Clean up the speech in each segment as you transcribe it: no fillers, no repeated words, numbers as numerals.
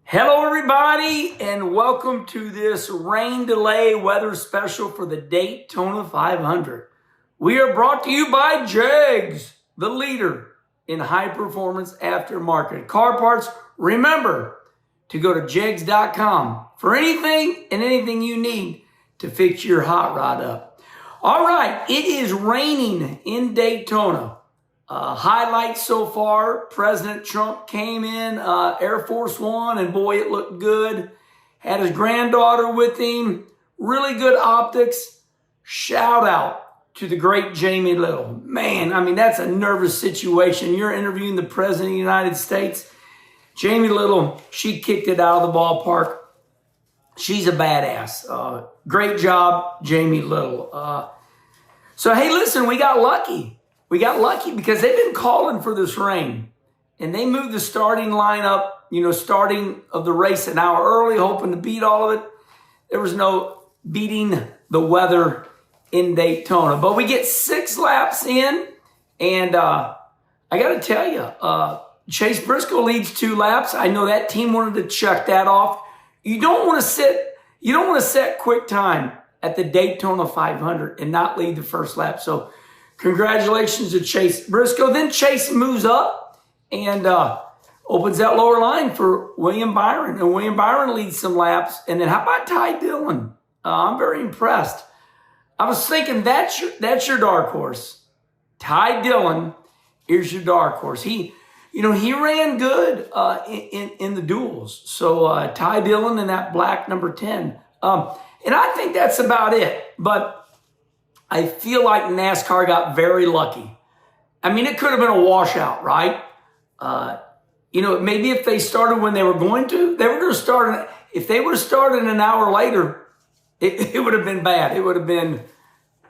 Hello, everybody, and welcome to this rain delay weather special for the Daytona 500. We are brought to you by JEGS, the leader in high-performance aftermarket car parts. Remember to go to jegs.com for anything and anything you need to fix your hot rod up. All right, it is raining in Daytona. Highlights so far, President Trump came in Air Force One, and boy, it looked good. Had his granddaughter with him. Really good optics. Shout out to the great Jamie Little. Man, I mean, that's a nervous situation. You're interviewing the President of the United States. Jamie Little, she kicked it out of the ballpark. She's a badass. Great job, Jamie Little. So, hey, listen, we got lucky. We got lucky because they've been calling for this rain. And they moved the starting lineup, starting of the race an hour early, hoping to beat all of it. There was no beating the weather in Daytona. But we get 6 laps in. And I got to tell you, Chase Briscoe leads 2 laps. I know that team wanted to check that off. You don't want to set quick time at the Daytona 500 and not lead the first lap. So congratulations to Chase Briscoe. Then Chase moves up and opens that lower line for William Byron. And William Byron leads some laps. And then how about Ty Dillon? I'm very impressed. I was thinking that's your dark horse. Ty Dillon is your dark horse. He ran good in the duels. So Ty Dillon in that black number 10. And I think that's about it. But I feel like NASCAR got very lucky. I mean, it could have been a washout, right? Maybe if they started when they were going to start. If they would have started an hour later, it would have been bad. It would have been,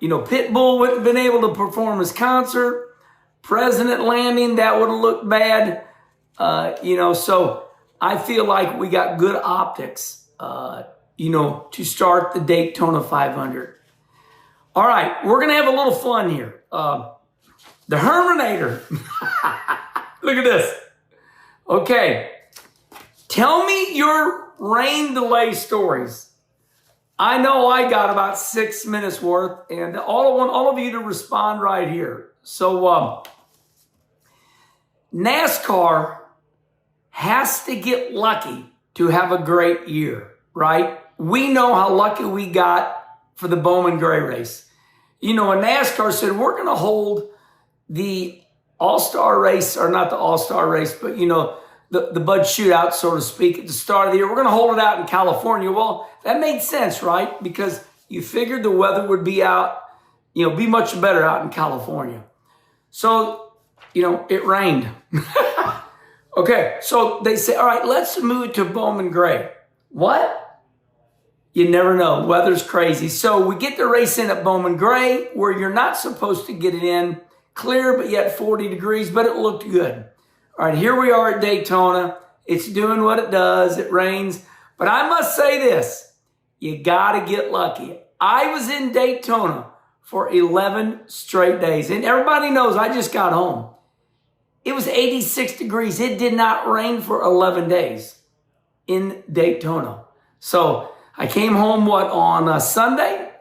Pitbull wouldn't have been able to perform his concert. President landing, that would have looked bad. So I feel like we got good optics, to start the Daytona 500. All right, we're going to have a little fun here. The Herminator. Look at this. Okay. Tell me your rain delay stories. I know I got about 6 minutes worth, and I want all of you to respond right here. So, NASCAR has to get lucky to have a great year, right? We know how lucky we got for the Bowman Gray race. And NASCAR said, we're going to hold the all-star race, or not the all-star race, but, the Bud Shootout, so to speak, at the start of the year. We're going to hold it out in California. Well, that made sense, right? Because you figured the weather would be out, be much better out in California. So, it rained. Okay, so they say, all right, let's move it to Bowman Gray. What? You never know. Weather's crazy. So we get the race in at Bowman Gray, where you're not supposed to get it in. Clear, but yet 40 degrees, but it looked good. All right, here we are at Daytona. It's doing what it does. It rains. But I must say this. You got to get lucky. I was in Daytona for 11 straight days. And everybody knows I just got home. It was 86 degrees. It did not rain for 11 days in Daytona. So I came home, on Sunday,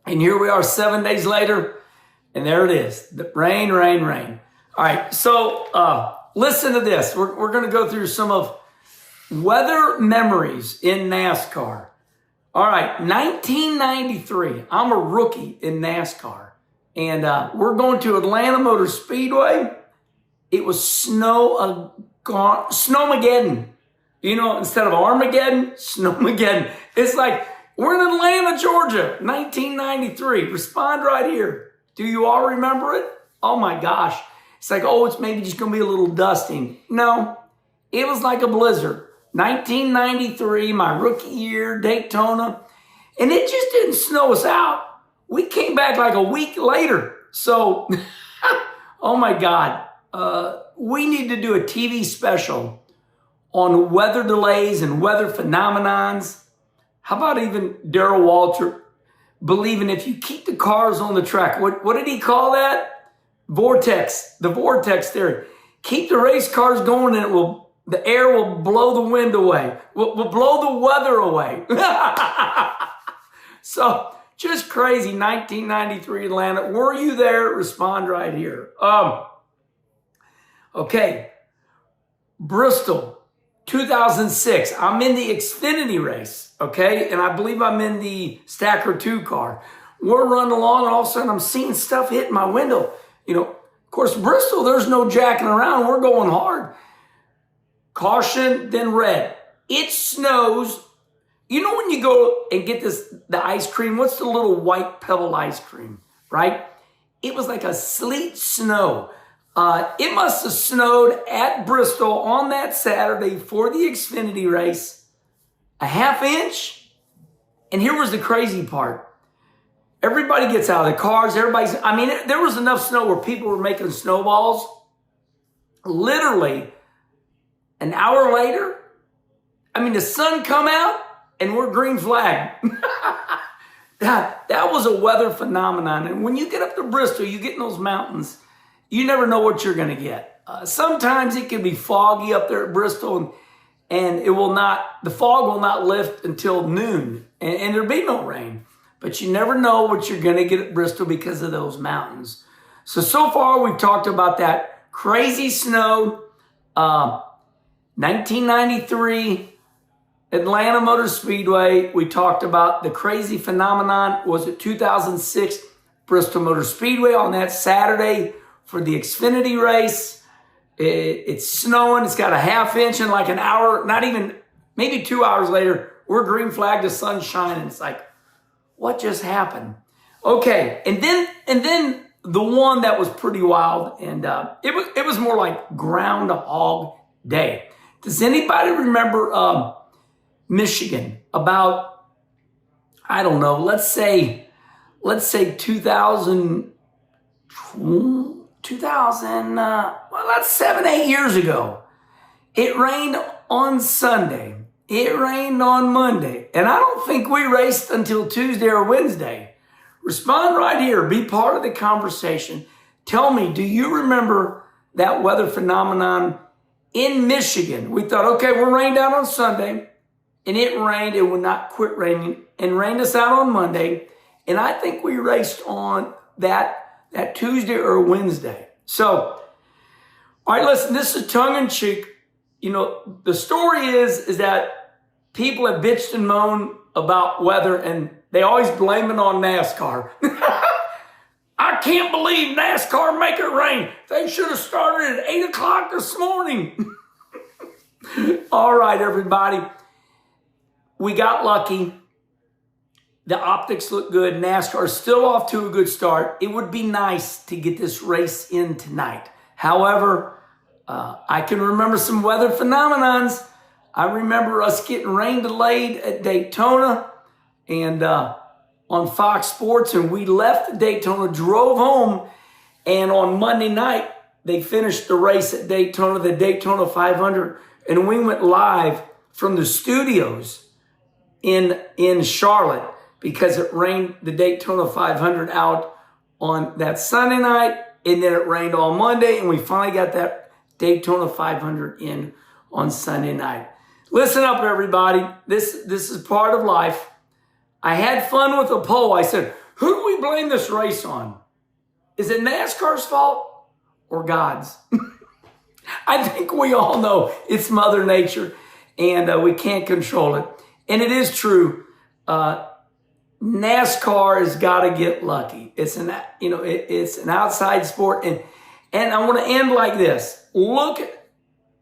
and here we are 7 days later, and there it is. The rain, rain, rain. All right, so listen to this. We're going to go through some of weather memories in NASCAR. All right, 1993. I'm a rookie in NASCAR, and we're going to Atlanta Motor Speedway. It was Snowmageddon. Instead of Armageddon, Snowmageddon. It's like, we're in Atlanta, Georgia, 1993. Respond right here. Do you all remember it? Oh my gosh. It's like, it's maybe just going to be a little dusting. No, it was like a blizzard. 1993, my rookie year, Daytona. And it just didn't snow us out. We came back like a week later. So, oh my God. We need to do a TV special on weather delays and weather phenomenons. How about even Darrell Waltrip believing if you keep the cars on the track, what did he call that? Vortex, the vortex theory. Keep the race cars going and it will the air will blow the wind away, will blow the weather away. So just crazy. 1993 Atlanta. Were you there? Respond right here. Okay. Bristol, 2006. I'm in the Xfinity race, okay? And I believe I'm in the Stacker 2 car. We're running along, and all of a sudden I'm seeing stuff hitting my window. You know, of course, Bristol, there's no jacking around. We're going hard. Caution, then red. It snows. You know when you go and get the ice cream, what's the little white pebble ice cream, right? It was like a sleet snow. It must have snowed at Bristol on that Saturday for the Xfinity race, a ½ inch. And here was the crazy part. Everybody gets out of the cars. There was enough snow where people were making snowballs. Literally, an hour later, the sun come out and we're green flag. That was a weather phenomenon. And when you get up to Bristol, you get in those mountains, you never know what you're going to get. Sometimes it can be foggy up there at Bristol, and the fog will not lift until noon, and there'll be no rain. But you never know what you're going to get at Bristol because of those mountains. So far we've talked about that crazy snow, 1993 Atlanta Motor Speedway. We talked about the crazy phenomenon. Was it 2006 Bristol Motor Speedway on that Saturday for the Xfinity race? It's snowing. It's got a ½ inch in like an hour, not even, maybe 2 hours later, we're green flag, the sun's shining. It's like, what just happened? Okay, and then the one that was pretty wild, and it was more like Groundhog Day. Does anybody remember Michigan? About, I don't know, let's say 2000, well, that's 7-8 years ago. It rained on Sunday. It rained on Monday. And I don't think we raced until Tuesday or Wednesday. Respond right here. Be part of the conversation. Tell me, do you remember that weather phenomenon in Michigan? We thought, okay, we'll rain down on Sunday. And it rained. It would not quit raining and rained us out on Monday. And I think we raced on that Tuesday or Wednesday. So, all right, listen, this is tongue-in-cheek. You know, the story is that people have bitched and moaned about weather, and they always blame it on NASCAR. I can't believe NASCAR make it rain. They should have started at 8 o'clock this morning. All right, everybody. We got lucky. The optics look good. NASCAR is still off to a good start. It would be nice to get this race in tonight. However, I can remember some weather phenomenons. I remember us getting rain delayed at Daytona and on Fox Sports, and we left Daytona, drove home, and on Monday night, they finished the race at Daytona, the Daytona 500, and we went live from the studios in Charlotte because it rained the Daytona 500 out on that Sunday night, and then it rained all Monday, and we finally got that Daytona 500 in on Sunday night. Listen up, everybody. This is part of life. I had fun with a poll. I said, who do we blame this race on? Is it NASCAR's fault or God's? I think we all know it's Mother Nature, and we can't control it. And it is true. NASCAR has got to get lucky. It's an outside sport, and I want to end like this. Look at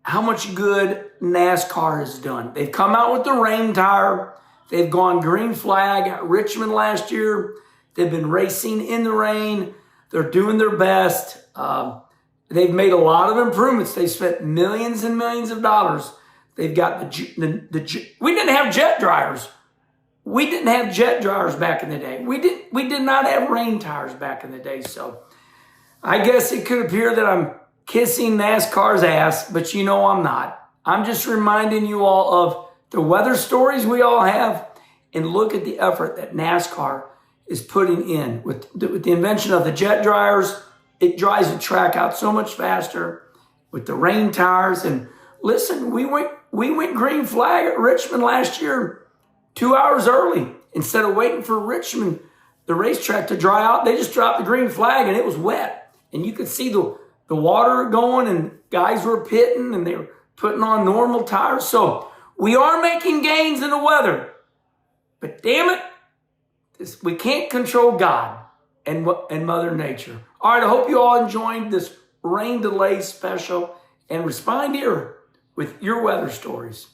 how much good NASCAR has done. They've come out with the rain tire. They've gone green flag at Richmond last year. They've been racing in the rain. They're doing their best. They've made a lot of improvements. They spent millions and millions of dollars. They've got we didn't have jet dryers. We didn't have jet dryers back in the day. We did not have rain tires back in the day. So I guess it could appear that I'm kissing NASCAR's ass, but you know I'm not. I'm just reminding you all of the weather stories we all have, and look at the effort that NASCAR is putting in. With the invention of the jet dryers, it dries the track out so much faster with the rain tires, and listen, we went green flag at Richmond last year 2 hours early. Instead of waiting for Richmond, the racetrack, to dry out, they just dropped the green flag and it was wet. And you could see the water going, and guys were pitting and they were putting on normal tires. So we are making gains in the weather. But damn it, we can't control God and Mother Nature. All right, I hope you all enjoyed this rain delay special, and respond here with your weather stories.